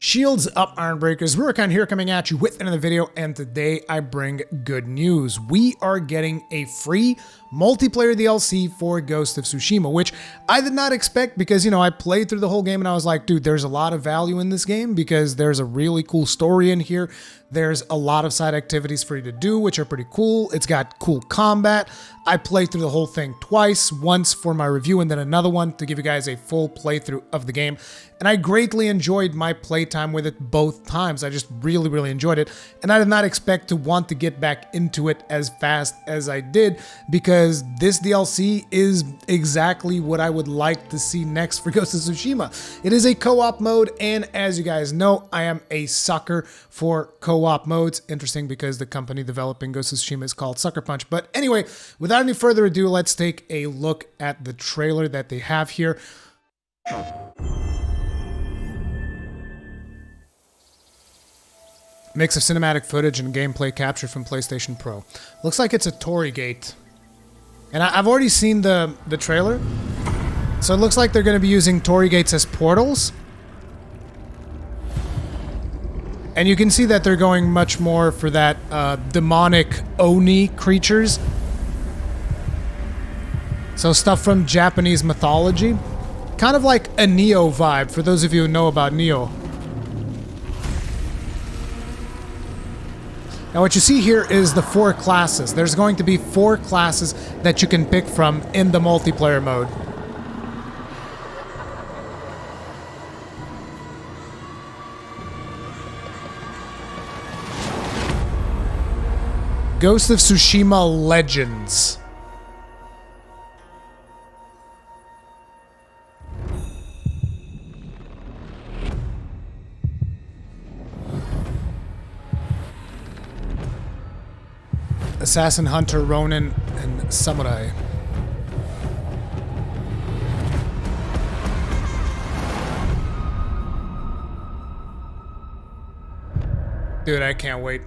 Shields up, Ironbreakers. Rurikhan here coming at you with another video, and today I bring good news. We are getting a free multiplayer DLC for Ghost of Tsushima, which I did not expect because, I played through the whole game and I was like, dude, there's a lot of value in this game because there's a really cool story in here. There's a lot of side activities for you to do, which are pretty cool. It's got cool combat. I played through the whole thing twice, once for my review and then another one to give you guys a full playthrough of the game. And I greatly enjoyed my playtime with it both times. I just really enjoyed it. And I did not expect to want to get back into it as fast as I did because this DLC is exactly what I would like to see next for Ghost of Tsushima. It is a co-op mode, and as you guys know, I am a sucker for co-op modes. Interesting because the company developing Ghost of Tsushima is called Sucker Punch. But anyway, without any further ado, let's take a look at the trailer that they have here. Mix of cinematic footage and gameplay captured from PlayStation Pro. Looks like it's a Torii Gate. And I've already seen the trailer. So it looks like they're going to be using Torii Gates as portals. And you can see that they're going much more for that demonic Oni creatures. So stuff from Japanese mythology. Kind of like a Neo vibe, for those of you who know about Neo. Now what you see here is the 4 classes. There's going to be 4 classes that you can pick from in the multiplayer mode. Ghost of Tsushima Legends. Assassin, Hunter, Ronin, and Samurai. Dude, I can't wait.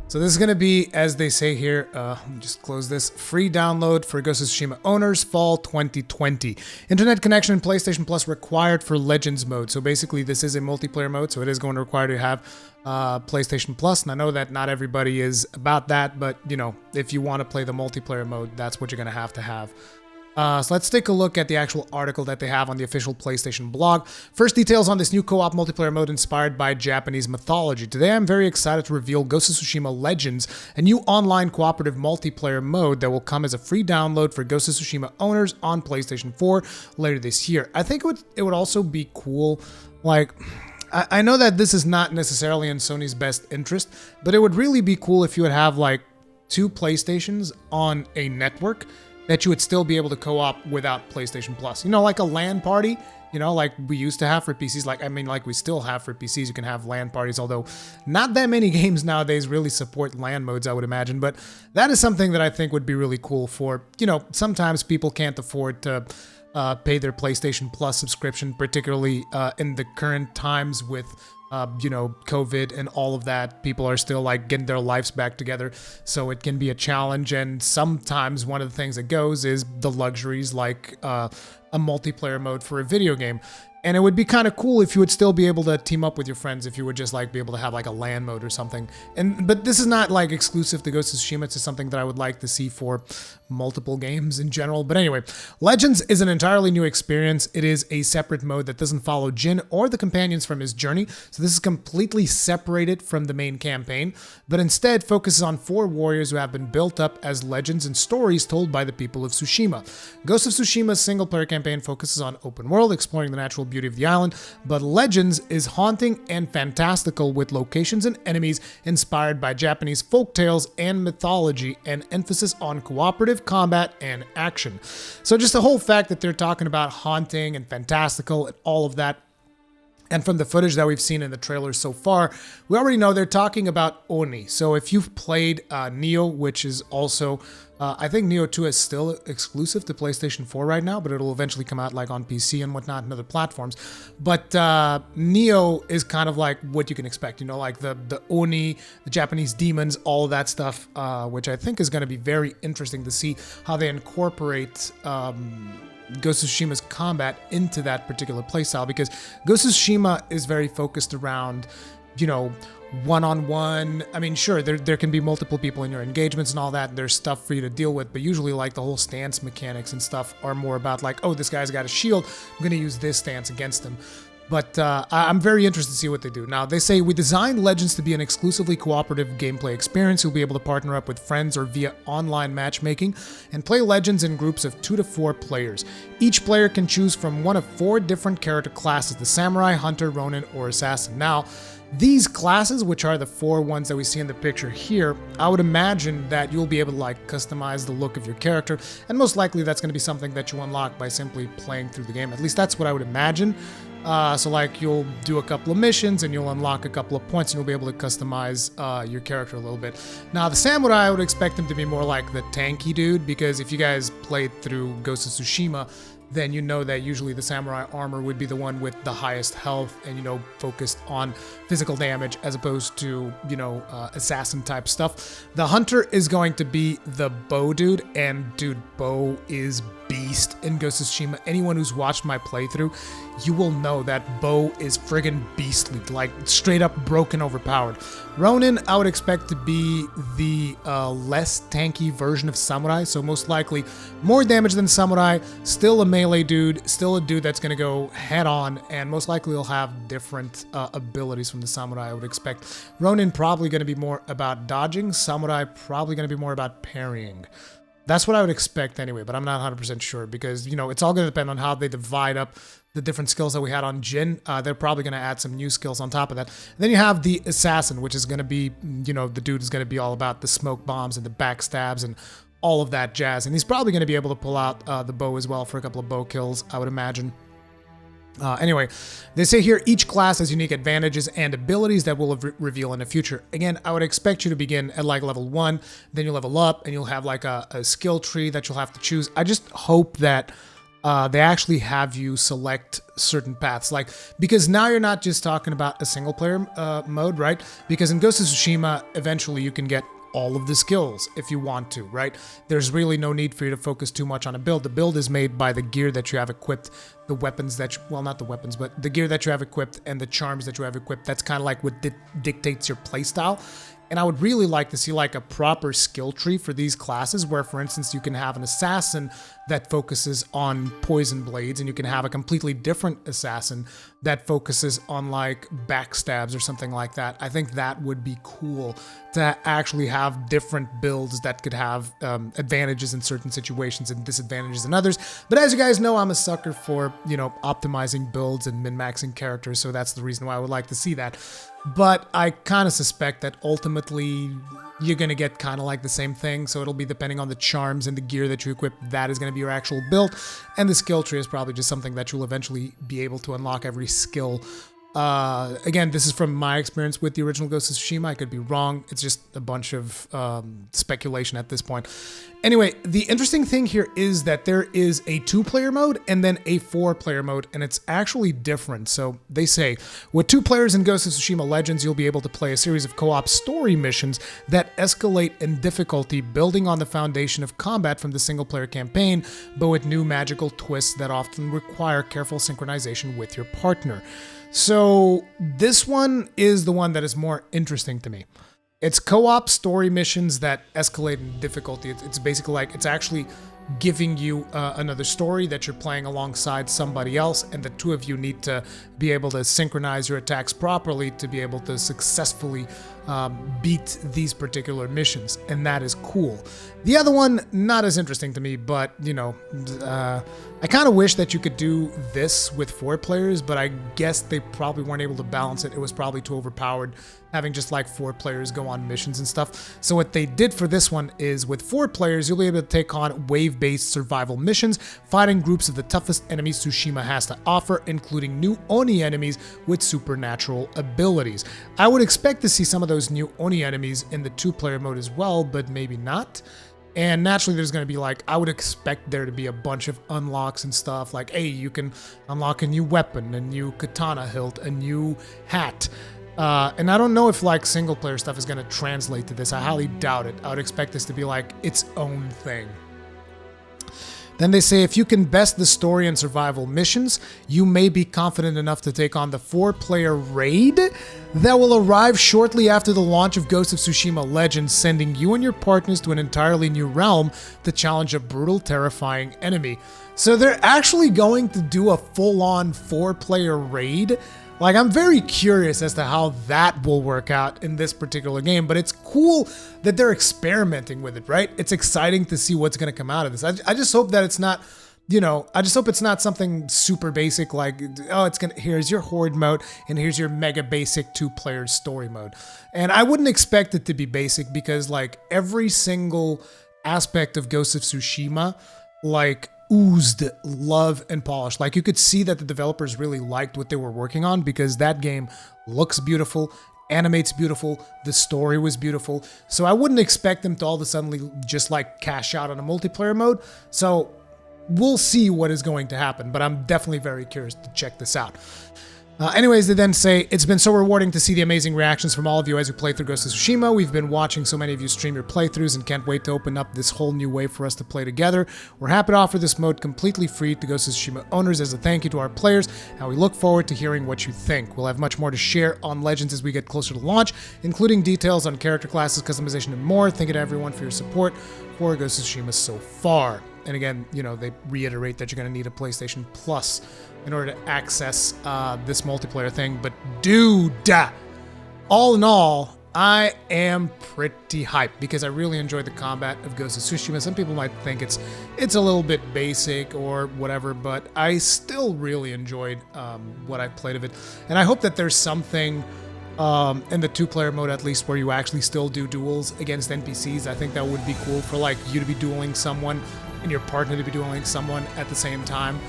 So this is going to be, as they say here, let me just close this, free download for Ghost of Tsushima owners, fall 2020. Internet connection and PlayStation Plus required for Legends mode. So basically this is a multiplayer mode, so it is going to require to have PlayStation Plus. And I know that not everybody is about that, but if you want to play the multiplayer mode, that's what you're going to have. So let's take a look at the actual article that they have on the official PlayStation blog. First, details on this new co-op multiplayer mode inspired by Japanese mythology. Today, I'm very excited to reveal Ghost of Tsushima Legends, a new online cooperative multiplayer mode that will come as a free download for Ghost of Tsushima owners on PlayStation 4 later this year. I think it would also be cool, like, I know that this is not necessarily in Sony's best interest, but it would really be cool if you would have, like, 2 PlayStations on a network that you would still be able to co-op without PlayStation Plus. Like a LAN party, like we used to have for PCs. Like we still have for PCs. You can have LAN parties, although not that many games nowadays really support LAN modes, I would imagine. But that is something that I think would be really cool for, sometimes people can't afford to pay their PlayStation Plus subscription, particularly in the current times with COVID and all of that. People are still like getting their lives back together, so it can be a challenge. And sometimes one of the things that goes is the luxuries like a multiplayer mode for a video game. And it would be kind of cool if you would still be able to team up with your friends, if you would just like be able to have like a LAN mode or something. But this is not like exclusive to Ghost of Tsushima. It's just something that I would like to see for multiple games in general. But anyway, Legends is an entirely new experience. It is a separate mode that doesn't follow Jin or the companions from his journey. So this is completely separated from the main campaign, but instead focuses on 4 warriors who have been built up as legends and stories told by the people of Tsushima. Ghost of Tsushima's single-player campaign focuses on open world, exploring the natural beauty of the island, but Legends is haunting and fantastical with locations and enemies inspired by Japanese folktales and mythology, and emphasis on cooperative combat and action. So just the whole fact that they're talking about haunting and fantastical and all of that, and from the footage that we've seen in the trailers so far, we already know they're talking about Oni. So if you've played Neo, which is also I think Neo 2 is still exclusive to PlayStation 4 right now, but it'll eventually come out like on PC and whatnot and other platforms. But Neo is kind of like what you can expect, you know, like the Oni, the Japanese demons, all of that stuff, which I think is going to be very interesting to see how they incorporate Ghost of Tsushima's combat into that particular playstyle, because Ghost of Tsushima is very focused around, you know, one-on-one. I mean, sure, there can be multiple people in your engagements and all that, and there's stuff for you to deal with, but usually like the whole stance mechanics and stuff are more about like, oh, this guy's got a shield, I'm going to use this stance against him. But I'm very interested to see what they do. Now, they say, we designed Legends to be an exclusively cooperative gameplay experience. You'll be able to partner up with friends or via online matchmaking and play Legends in groups of 2 to 4 players. Each player can choose from one of 4 different character classes: the Samurai, Hunter, Ronin, or Assassin. Now, these classes, which are the 4 ones that we see in the picture here, I would imagine that you'll be able to like customize the look of your character, and most likely that's going to be something that you unlock by simply playing through the game. At least that's what I would imagine. So like you'll do a couple of missions and you'll unlock a couple of points and you'll be able to customize your character a little bit. Now the Samurai, I would expect him to be more like the tanky dude, because if you guys played through Ghost of Tsushima, then you know that usually the Samurai armor would be the one with the highest health and, you know, focused on physical damage as opposed to, you know, assassin type stuff. The Hunter is going to be the bow dude, and dude, bow is beast in Ghost of Tsushima. Anyone who's watched my playthrough, you will know that bow is friggin' beastly, like straight up broken, overpowered. Ronin, I would expect to be the less tanky version of Samurai, so most likely more damage than Samurai, still a melee dude, still a dude that's gonna go head on, and most likely he'll have different abilities from the Samurai, I would expect. Ronin probably gonna be more about dodging, Samurai probably gonna be more about parrying. That's what I would expect anyway, but I'm not 100% sure, because, you know, it's all going to depend on how they divide up the different skills that we had on Jin. They're probably going to add some new skills on top of that. And then you have the Assassin, which is going to be, you know, the dude is going to be all about the smoke bombs and the backstabs and all of that jazz. And he's probably going to be able to pull out the bow as well for a couple of bow kills, I would imagine. Anyway, they say here each class has unique advantages and abilities that will reveal in the future. Again, I would expect you to begin at like level 1, then you level up, and you'll have like a skill tree that you'll have to choose. I just hope that they actually have you select certain paths, like, because now you're not just talking about a single player mode, right? Because in Ghost of Tsushima, eventually you can get all of the skills if you want to, right? There's really no need for you to focus too much on a build. The build is made by the gear that you have equipped, the weapons that you, well, not the weapons, but the gear that you have equipped and the charms that you have equipped. That's kind of like what dictates your playstyle. And I would really like to see like a proper skill tree for these classes where, for instance, you can have an assassin that focuses on poison blades, and you can have a completely different assassin that focuses on like backstabs or something like that. I think that would be cool to actually have different builds that could have advantages in certain situations and disadvantages in others. But as you guys know, I'm a sucker for, you know, optimizing builds and min-maxing characters, so that's the reason why I would like to see that. But I kind of suspect that ultimately you're going to get kind of like the same thing, so it'll be depending on the charms and the gear that you equip. That is going to be your actual build, and the skill tree is probably just something that you'll eventually be able to unlock every skill. Again, this is from my experience with the original Ghost of Tsushima. I could be wrong. It's just a bunch of speculation at this point. Anyway, the interesting thing here is that there is a 2-player mode and then a 4-player mode, and it's actually different. So they say, with 2 players in Ghost of Tsushima Legends, you'll be able to play a series of co-op story missions that escalate in difficulty, building on the foundation of combat from the single-player campaign, but with new magical twists that often require careful synchronization with your partner. So this one is the one that is more interesting to me. It's co-op story missions that escalate in difficulty. It's basically like, it's actually giving you another story that you're playing alongside somebody else, and the 2 of you need to be able to synchronize your attacks properly to be able to successfully beat these particular missions, and that is cool. The other one, not as interesting to me, but, you know, I kind of wish that you could do this with 4 players, but I guess they probably weren't able to balance it. It was probably too overpowered, having just like 4 players go on missions and stuff. So what they did for this one is, with 4 players, you'll be able to take on wave-based survival missions, fighting groups of the toughest enemies Tsushima has to offer, including new Oni enemies with supernatural abilities. I would expect to see some of those new Oni enemies in the 2-player mode as well, but maybe not. And naturally, there's going to be like, I would expect there to be a bunch of unlocks and stuff. Like, hey, you can unlock a new weapon, a new katana hilt, a new hat. And I don't know if like single player stuff is going to translate to this. I highly doubt it. I would expect this to be like its own thing. Then they say if you can best the story and survival missions, you may be confident enough to take on the 4-player raid that will arrive shortly after the launch of Ghost of Tsushima Legends, sending you and your partners to an entirely new realm to challenge a brutal, terrifying enemy. So they're actually going to do a full-on 4-player raid. Like, I'm very curious as to how that will work out in this particular game, but it's cool that they're experimenting with it, right? It's exciting to see what's going to come out of this. I just hope that it's not, you know, I just hope it's not something super basic like, oh, it's going to, here's your horde mode and here's your mega basic 2-player story mode. And I wouldn't expect it to be basic because, like, every single aspect of Ghost of Tsushima, like, oozed love and polish. Like, you could see that the developers really liked what they were working on because that game looks beautiful, animates beautiful, the story was beautiful. So I wouldn't expect them to all of a sudden just like cash out on a multiplayer mode. So we'll see what is going to happen, but I'm definitely very curious to check this out. Anyways, they then say, it's been so rewarding to see the amazing reactions from all of you as we play through Ghost of Tsushima. We've been watching so many of you stream your playthroughs and can't wait to open up this whole new way for us to play together. We're happy to offer this mode completely free to Ghost of Tsushima owners as a thank you to our players, and we look forward to hearing what you think. We'll have much more to share on Legends as we get closer to launch, including details on character classes, customization, and more. Thank you to everyone for your support for Ghost of Tsushima so far. And again, you know, they reiterate that you're going to need a PlayStation Plus in order to access this multiplayer thing. But dude, all in all, I am pretty hyped because I really enjoyed the combat of Ghost of Tsushima. Some people might think it's a little bit basic or whatever, but I still really enjoyed what I played of it. And I hope that there's something in the 2-player mode at least where you actually still do duels against NPCs. I think that would be cool for like you to be dueling someone and your partner to be dueling someone at the same time.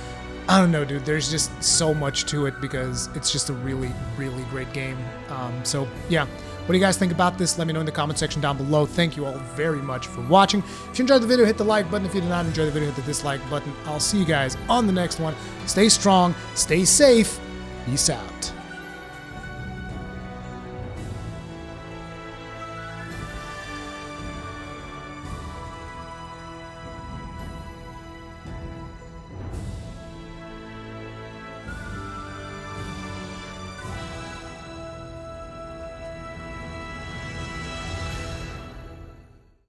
I don't know, dude. There's just so much to it because it's just a really, really great game. So yeah, what do you guys think about this? Let me know in the comment section down below. Thank you all very much for watching. If you enjoyed the video, hit the like button. If you did not enjoy the video, hit the dislike button. I'll see you guys on the next one. Stay strong, stay safe. Peace out.